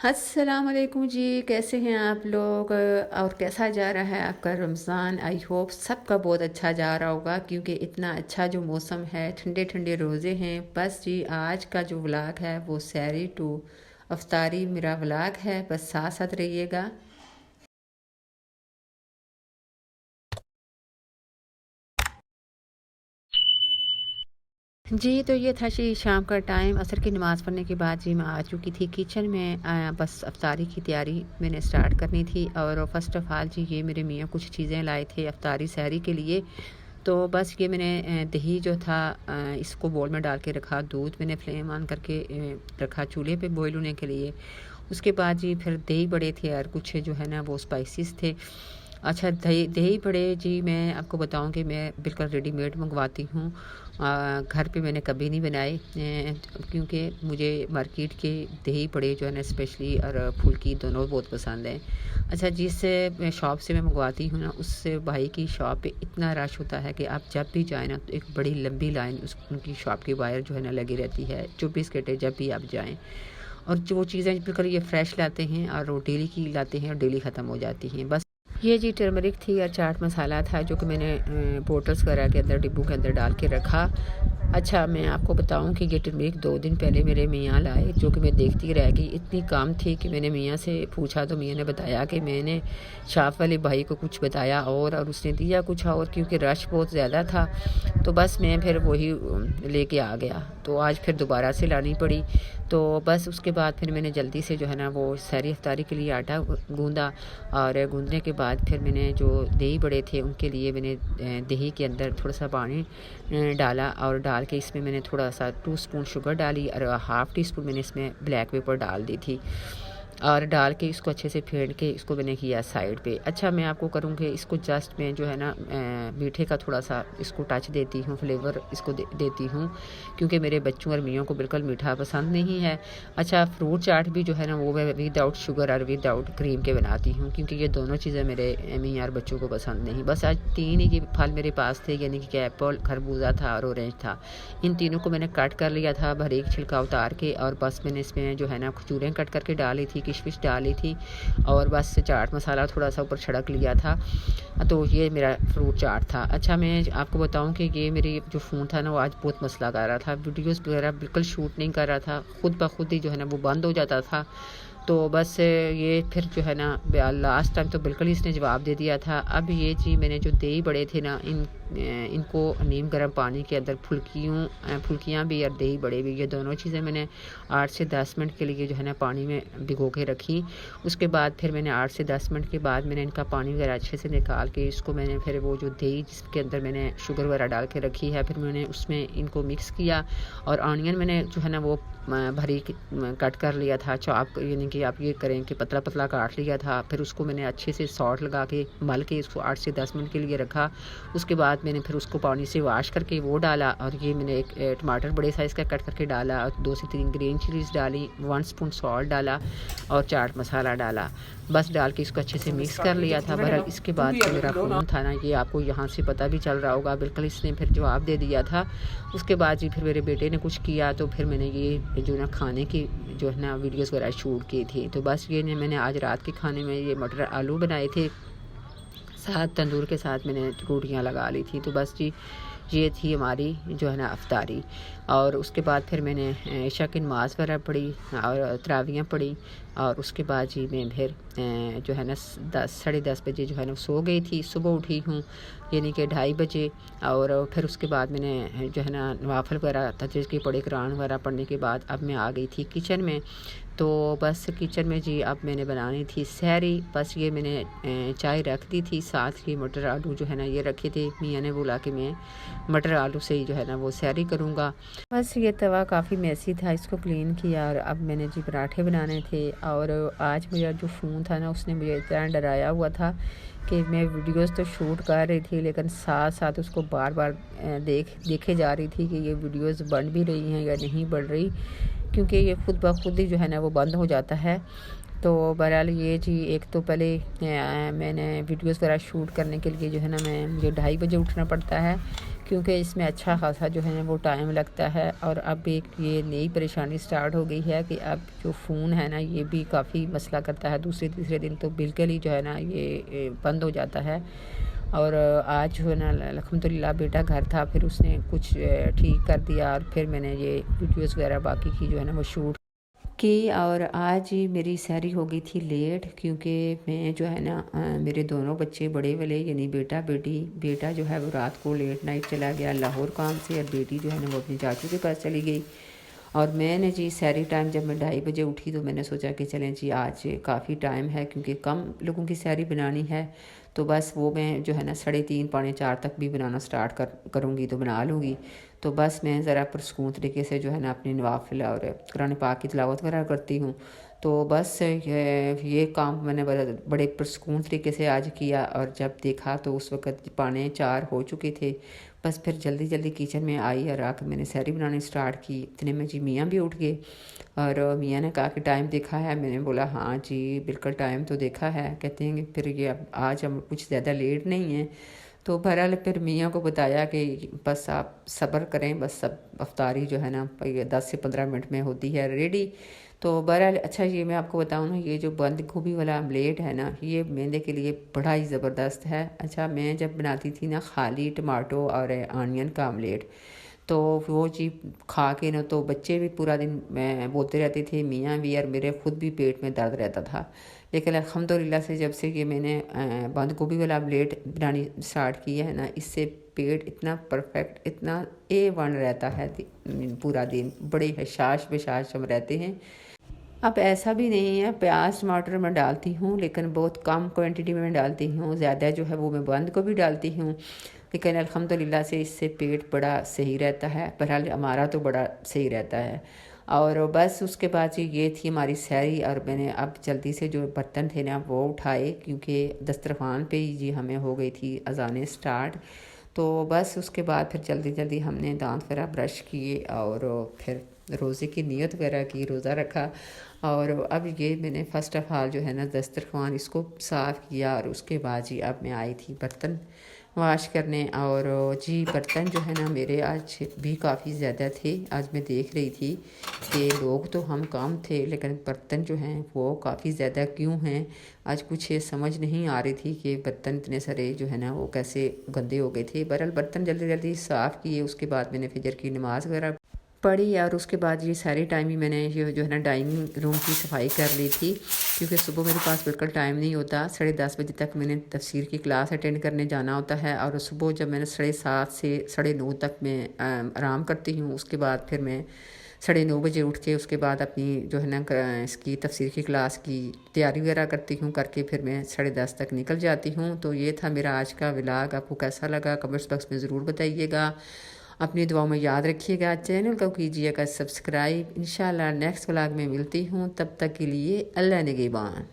अस्सलाम वालेकुम जी, कैसे हैं आप लोग और कैसा जा रहा है आपका रमज़ान। आई होप सबका बहुत अच्छा जा रहा होगा क्योंकि इतना अच्छा जो मौसम है, ठंडे ठंडे रोज़े हैं। बस जी आज का जो व्लॉग है वो सहरी टू अफ्तारी मेरा व्लॉग है, बस साथ साथ रहिएगा। जी, तो ये था जी शाम का टाइम, असर की नमाज़ पढ़ने के बाद जी मैं आ चुकी थी किचन में। बस अफ्तारी की तैयारी मैंने स्टार्ट करनी थी। और फ़र्स्ट ऑफ़ ऑल जी ये मेरे मियाँ कुछ चीज़ें लाए थे अफ्तारी सहरी के लिए। तो बस ये मैंने दही जो था इसको बोल में डाल के रखा, दूध मैंने फ्लेम ऑन करके रखा चूल्हे पे बॉईल होने के लिए। उसके बाद जी फिर दही बड़े थे और कुछ जो है ना वो स्पाइसेस थे। अच्छा, दही दही बड़े जी मैं आपको बताऊं कि मैं बिल्कुल रेडीमेड मंगवाती हूँ। घर पे मैंने कभी नहीं बनाए क्योंकि मुझे मार्केट के दही बड़े जो है ना स्पेशली और फुल्की दोनों बहुत पसंद हैं। अच्छा, जिस शॉप से मैं मंगवाती हूँ ना उस भाई की शॉप पे इतना रश होता है कि आप जब भी जाएँ ना तो एक बड़ी लंबी लाइन उनकी शॉप के बाहर जो है ना लगी रहती है 24 घंटे जब भी आप जाएँ। और जो वो चीज़ें बिल्कुल ये फ्रेश लाते हैं और वो डेली की लाते हैं और डेली ख़त्म हो जाती हैं। बस ये जी टर्मरिक थी और चाट मसाला था जो कि मैंने बोटल्स वगैरह के अंदर डिब्बों के अंदर डाल के रखा। अच्छा, मैं आपको बताऊं कि ये टर्मरिक 2 दिन पहले मेरे मियाँ लाए जो कि मैं देखती रह गई। इतनी काम थी कि मैंने मियाँ से पूछा तो मियाँ ने बताया कि मैंने शॉप वाले भाई को कुछ बताया और उसने दिया कुछ और, क्योंकि रश बहुत ज़्यादा था। तो बस मैं फिर वही लेके आ गया। तो आज फिर दोबारा से लानी पड़ी। तो बस उसके बाद फिर मैंने जल्दी से जो है ना वो सहरी इफ्तारी के लिए आटा गूँधा। और गूँधने के बाद फिर मैंने जो दही बड़े थे उनके लिए मैंने दही के अंदर थोड़ा सा पानी डाला और डाल के इसमें मैंने थोड़ा सा 2 स्पून शुगर डाली और हाफ़ टी स्पून मैंने इसमें ब्लैक पेपर डाल दी थी। और डाल के इसको अच्छे से फेंट के इसको मैंने किया साइड पे। अच्छा, मैं आपको करूँगी इसको जस्ट मैं जो है ना मीठे का थोड़ा सा इसको टच देती हूँ, फ्लेवर इसको देती हूँ क्योंकि मेरे बच्चों और मियों को बिल्कुल मीठा पसंद नहीं है। अच्छा, फ्रूट चाट भी जो है ना वो मैं विदाउट शुगर और विदाउट क्रीम के बनाती हूँ क्योंकि ये दोनों चीज़ें मेरे मियाँ और बच्चों को पसंद नहीं। बस आज 3 ही फल मेरे पास थे, यानी कि एप्पल, खरबूजा था और ऑरेंज था। इन तीनों को मैंने कट कर लिया था बारीक छिलका उतार के और बस मैंने इसमें जो है ना खजूरें कट करके डाली थी, किशमिश डाली थी और बस चाट मसाला थोड़ा सा ऊपर छिड़क लिया था। तो ये मेरा फ्रूट चाट था। अच्छा, मैं आपको बताऊं कि ये मेरी जो फ़ोन था ना वो आज बहुत मसला कर रहा था, वीडियोस वगैरह बिल्कुल शूट नहीं कर रहा था, खुद ब खुद ही जो है ना वो बंद हो जाता था। तो बस ये फिर जो है ना लास्ट टाइम तो बिल्कुल ही इसने जवाब दे दिया था। अब ये जी मैंने जो दही बड़े थे ना इनको नीम गर्म पानी के अंदर फुल्कियाँ भी और दही बड़े भी, ये दोनों चीज़ें मैंने 8 से 10 मिनट के लिए जो है ना पानी में भिगो के रखी। उसके बाद फिर मैंने 8 से 10 मिनट के बाद मैंने इनका पानी वगैरह अच्छे से निकाल के इसको मैंने फिर वो जो दही जिसके अंदर मैंने शुगर वगैरह डाल के रखी है फिर मैंने उसमें इनको मिक्स किया। और ऑनियन मैंने जो है ना वो बारीक कट कर लिया था, चॉप, यानी कि आप ये करें कि पतला पतला काट लिया था। फिर उसको मैंने अच्छे से सॉल्ट लगा के मल के इसको 8 से 10 मिनट के लिए रखा। उसके बाद मैंने फिर उसको पानी से वॉश करके वो डाला और ये मैंने एक टमाटर बड़े साइज़ का कट करके डाला और 2 से 3 ग्रीन चिलीज़ डाली, 1 स्पून सॉल्ट डाला और चाट मसाला डाला। बस डाल के इसको अच्छे से मिक्स कर लिया था। बहरहाल इसके बाद जो मेरा फ़ोन था ना ये आपको यहाँ से पता भी चल रहा होगा, बिल्कुल इसने फिर जवाब दे दिया था। उसके बाद जी फिर मेरे बेटे ने कुछ किया तो फिर मैंने ये जो ना खाने की जो है ना वीडियोस वगैरह शूट की थी। तो बस ये ने मैंने आज रात के खाने में ये मटर आलू बनाए थे, साथ तंदूर के साथ मैंने रोटियां लगा ली थी। तो बस जी ये थी हमारी जो है ना अफ्तारी। और उसके बाद फिर मैंने इशा की नमाज़ वगैरह पढ़ी और तरावियाँ पढ़ी। और उसके बाद जी मैं फिर जो है ना 10 साढ़े 10 बजे जो है ना सो गई थी। सुबह उठी हूँ यानी कि 2:30 बजे। और फिर उसके बाद मैंने जो है ना नवाफिल वगैरह तहज्जुद की पढ़ी, कुरान वगैरह पढ़ने के बाद अब मैं आ गई थी किचन में। तो बस किचन में जी अब मैंने बनानी थी सहरी। बस ये मैंने चाय रख दी थी, साथ ही मटर आलू जो है ना ये रखे थे। मियाँ ने बोला कि मैं मटर आलू से ही जो है ना वो सहरी करूँगा। बस ये तवा काफ़ी मैसी था, इसको क्लीन किया और अब मैंने जी पराठे बनाने थे। और आज मेरा जो फ़ोन था ना उसने मुझे इतना डराया हुआ था कि मैं वीडियोस तो शूट कर रही थी लेकिन साथ साथ उसको बार बार देखे जा रही थी कि ये वीडियोस बन भी रही हैं या नहीं बन रही, क्योंकि ये खुद ब खुद ही जो है ना वो बंद हो जाता है। तो बहरहाल ये जी एक तो पहले मैंने वीडियोस वगैरह शूट करने के लिए जो है ना मुझे 2:30 बजे उठना पड़ता है, क्योंकि इसमें अच्छा खासा जो है वो टाइम लगता है। और अब एक ये नई परेशानी स्टार्ट हो गई है कि अब जो फ़ोन है ना ये भी काफ़ी मसला करता है, दूसरे तीसरे दिन तो बिल्कुल ही जो है ना ये बंद हो जाता है। और आज जो है ना अल्हम्दुलिल्लाह बेटा घर था, फिर उसने कुछ ठीक कर दिया और फिर मैंने ये वीडियोस वगैरह बाकी की जो है ना वो शूट की। और आज ही मेरी सहरी हो गई थी लेट, क्योंकि मैं जो है ना मेरे दोनों बच्चे बड़े वाले यानी बेटा बेटी, बेटा जो है वो रात को लेट नाइट चला गया लाहौर काम से, और बेटी जो है ना वो अपनी चाचू के पास चली गई। और मैंने जी सहरी टाइम जब मैं 2:30 बजे उठी तो मैंने सोचा कि चलें जी आज काफ़ी टाइम है, क्योंकि कम लोगों की सहरी बनानी है, तो बस वो मैं जो है ना 3:30 पौने 4 तक भी बनाना स्टार्ट करूँगी तो बना लूँगी। तो बस मैं ज़रा पुरस्कून तरीके से जो है ना अपनी नवाफिल और कुरान पाक की तिलावत वगैरह करती हूँ। तो बस ये काम मैंने बड़े पुरस्कून तरीके से आज किया, और जब देखा तो उस वक़्त पौने 4 हो चुके थे। बस फिर जल्दी जल्दी किचन में आई और आकर मैंने सहरी बनानी स्टार्ट की। इतने में जी मियाँ भी उठ गए, और मियाँ ने कहा कि टाइम देखा है? मैंने बोला हाँ जी बिल्कुल टाइम तो देखा है। कहते हैं कि फिर ये अब आज हम कुछ ज़्यादा लेट नहीं हैं। तो बहरहाल फिर मियाँ को बताया कि बस आप सब्र करें, बस सब अफ्तारी जो है ना 10 से 15 मिनट में होती है रेडी। तो बहरहाल अच्छा ये मैं आपको बताऊँ ना, ये जो बंद गोभी वाला आमलेट है ना ये मैदे के लिए बड़ा ही ज़बरदस्त है। अच्छा मैं जब बनाती थी ना खाली टमाटो और आनियन का आमलेट, तो वो चीज़ खा के ना तो बच्चे भी पूरा दिन मैं बोलते रहते थे, मियाँ भी, और मेरे खुद भी पेट में दर्द रहता था। लेकिन अल्हम्दुलिल्लाह से जब से कि मैंने बंद गोभी वाला आमलेट बनानी स्टार्ट किया है ना, इससे पेट इतना परफेक्ट, इतना A1 रहता है पूरा दिन, बड़े हशाश बशाश हम रहते हैं। अब ऐसा भी नहीं है, प्याज टमाटर मैं डालती हूँ लेकिन बहुत कम क्वांटिटी में मैं डालती हूँ, ज़्यादा जो है वो मैं बंद को भी डालती हूँ। लेकिन अल्हम्दुलिल्लाह से इससे पेट बड़ा सही रहता है, बहरहाल हमारा तो बड़ा सही रहता है। और बस उसके बाद जी ये थी हमारी सहरी, और मैंने अब जल्दी से जो बर्तन थे ना वो उठाए, क्योंकि दस्तरखान पे ही जी हमें हो गई थी अजानें स्टार्ट। तो बस उसके बाद फिर जल्दी जल्दी हमने दांत वगैरह ब्रश किए और फिर रोज़े की नीयत वगैरह की, रोज़ा रखा। और अब ये मैंने फ़र्स्ट ऑफ़ ऑल जो है ना दस्तरखान इसको साफ़ किया, और उसके बाद जी अब मैं आई थी बर्तन वाश करने। और जी बर्तन जो है ना मेरे आज भी काफ़ी ज़्यादा थे। आज मैं देख रही थी कि लोग तो हम कम थे लेकिन बर्तन जो हैं वो काफ़ी ज़्यादा क्यों हैं। आज कुछ ये समझ नहीं आ रही थी कि बर्तन इतने सारे जो है ना वो कैसे गंदे हो गए थे। बहरहाल बर्तन जल्दी जल्दी साफ़ किए, उसके बाद मैंने फजर की नमाज़ वगैरह पढ़ी, और उसके बाद ये सारे टाइम ही मैंने ये जो है ना डाइनिंग रूम की सफाई कर ली थी, क्योंकि सुबह मेरे पास बिल्कुल टाइम नहीं होता। 10:30 बजे तक मैंने तफसीर की क्लास अटेंड करने जाना होता है, और सुबह जब मैंने 7:30 से 9:30 तक मैं आराम करती हूँ, उसके बाद फिर मैं 9:30 बजे उठ के उसके बाद अपनी जो है ना इसकी तफसीर की क्लास की तैयारी वगैरह करती हूँ, करके फिर मैं 10:30 तक निकल जाती हूँ। तो ये था मेरा आज का व्लॉग। आपको कैसा लगा कमेंट्स बॉक्स में ज़रूर बताइएगा। अपनी दुआओं में याद रखिएगा, चैनल को कीजिएगा सब्सक्राइब। इंशाल्लाह नेक्स्ट व्लॉग में मिलती हूँ, तब तक के लिए अल्लाह निगहबान।